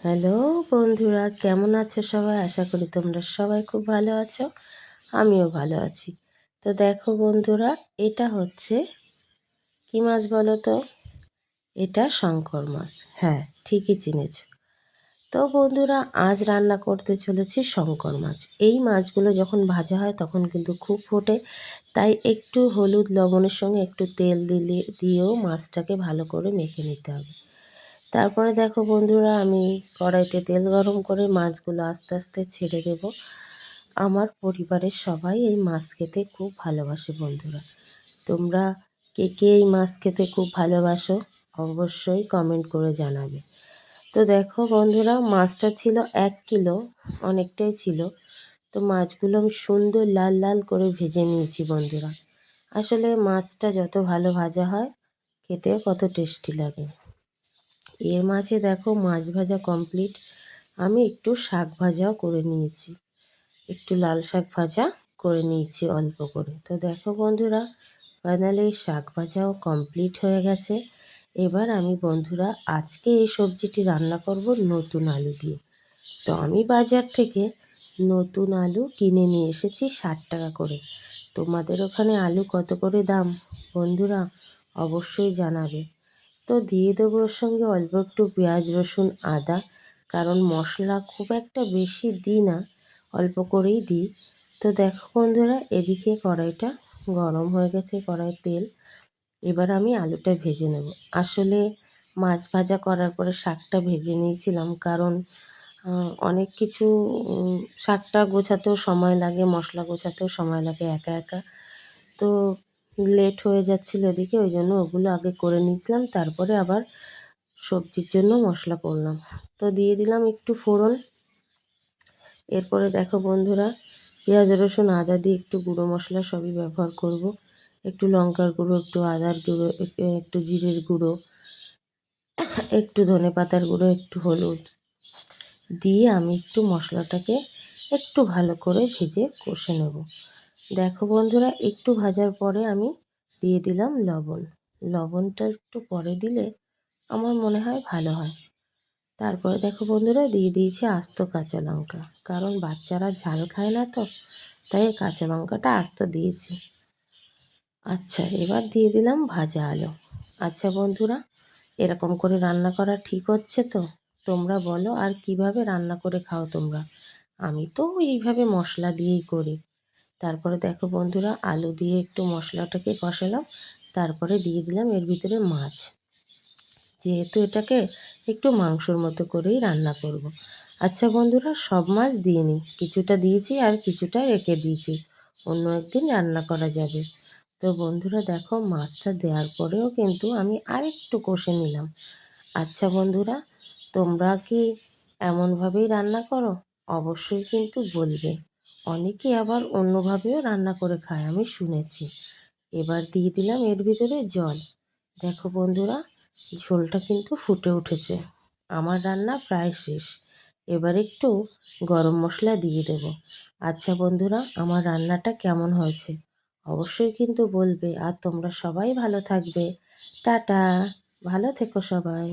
Hello বন্ধুরা, কেমন আছো সবাই? আশা করি তোমরা সবাই খুব ভালো আছো। আমিও ভালো আছি। তো দেখো বন্ধুরা, এটা হচ্ছে কী মাছ বলো তো? এটা শঙ্কর মাছ। হ্যাঁ, ঠিকই চিনেছো। তো বন্ধুরা, আজ রান্না করতে চলেছি শঙ্কর মাছ। এই মাছগুলো যখন ভাজা হয় তখন কিন্তু খুব ফোটে, তাই একটু হলুদ লবণের সঙ্গে একটু তেল দিয়েও মাছটাকে ভালো করে মেখে নিতে হবে। তারপরে দেখো বন্ধুরা, আমি কড়াইতে তেল গরম করে মাছগুলো আস্তে আস্তে ছেড়ে দেব। আমার পরিবারের সবাই এই মাছ খেতে খুব ভালোবাসে বন্ধুরা। তোমরা কে কে এই মাছ খেতে খুব ভালোবাসো অবশ্যই কমেন্ট করে জানাবে। তো দেখো বন্ধুরা, মাছটা ছিল 1 কিলো, অনেকটাই ছিল। তো মাছগুলো আমি সুন্দর লাল লাল করে ভেজে নিয়েছি বন্ধুরা। আসলে মাছটা যত ভালো ভাজা হয় খেতে কত টেস্টি লাগে। এর মাঝে দেখো মাছ ভাজা কমপ্লিট। আমি একটু শাক ভাজাও করে নিয়েছি, একটু লাল শাক ভাজা করে নিয়েছি অল্প করে। তো দেখো বন্ধুরা, ফাইনালি শাক ভাজাও কমপ্লিট হয়ে গেছে। এবার আমি বন্ধুরা আজকে এই সবজিটি রান্না করব নতুন আলু দিয়ে। তো আমি বাজার থেকে নতুন আলু কিনে নিয়ে এসেছি 60 টাকা করে। তোমাদের ওখানে আলু কত করে দাম বন্ধুরা অবশ্যই জানাবে। তো দিয়ে দেবো ওর সঙ্গে অল্প একটু পেঁয়াজ রসুন আদা, কারণ মশলা খুব একটা বেশি দিই না, অল্প করেই দিই। তো দেখো বন্ধুরা, এদিকে কড়াইটা গরম হয়ে গেছে, কড়াইয়ের তেল। এবার আমি আলুটা ভেজে নেব। আসলে মাছ ভাজা করার পরে শাকটা ভেজে নিয়েছিলাম, কারণ অনেক কিছু শাকটা গোছাতেও সময় লাগে, মশলা গোছাতেও সময় লাগে একা একা। তো লেট হয়ে যাচ্ছিল এদিকে, ওই জন্য ওগুলো আগে করে নিয়েছিলাম, তারপরে আবার সবজির জন্য মশলা করলাম। তো দিয়ে দিলাম একটু ফোড়ন। এরপরে দেখো বন্ধুরা, পেঁয়াজ রসুন আদা দিয়ে একটু গুঁড়ো মশলা সবই ব্যবহার করব। একটু লঙ্কার গুঁড়ো, একটু আদার গুঁড়ো, একটু জিরের গুঁড়ো, একটু ধনেপাতার গুঁড়ো, একটু হলুদ দিয়ে আমি একটু মশলাটাকে একটু ভালো করে ভেজে কষে নেব। দেখো বন্ধুরা, একটু ভাজার পরে আমি দিয়ে দিলাম লবণ। লবণটা একটু পরে দিলে আমার মনে হয় ভালো হয়। তারপরে দেখো বন্ধুরা, দিয়ে দিয়েছি আস্ত কাঁচা লঙ্কা, কারণ বাচ্চারা ঝাল খায় না, তো তাই কাঁচা লঙ্কাটা আস্ত দিয়েছি। আচ্ছা, এবার দিয়ে দিলাম ভাজা আলু। আচ্ছা বন্ধুরা, এরকম করে রান্না করা ঠিক হচ্ছে তো? তোমরা বলো, আর কিভাবে রান্না করে খাও তোমরা? আমি তো এইভাবে মশলা দিয়েই করি। তারপরে দেখো বন্ধুরা, আলু দিয়ে একটু মশলাটাকে কষালাম, তারপরে দিয়ে দিলাম এর ভিতরে মাছ। যেহেতু এটাকে একটু মাংসর মতো করেই রান্না করব। আচ্ছা বন্ধুরা, সব মাছ দিইনি, কিছুটা দিয়েছি আর কিছুটা রেখে দিয়েছি, অন্য একদিন রান্না করা যাবে। তো বন্ধুরা দেখো, মাছটা দেওয়ার পরেও কিন্তু আমি আরেকটু কষে নিলাম। আচ্ছা বন্ধুরা, তোমরা কি এমনভাবেই রান্না করো? অবশ্যই কিন্তু বলবে। অনেকে আবার অন্যভাবেও রান্না করে খায়, আমি শুনেছি। এবার দিয়ে দিলাম এর ভিতরে জল। দেখো বন্ধুরা, ঝোলটা কিন্তু ফুটে উঠেছে। আমার রান্না প্রায় শেষ। এবার একটু গরম মশলা দিয়ে দেব। আচ্ছা বন্ধুরা, আমার রান্নাটা কেমন হয়েছে অবশ্যই কিন্তু বলবে। আর তোমরা সবাই ভালো থাকবে। টাটা, ভালো থেকো সবাই।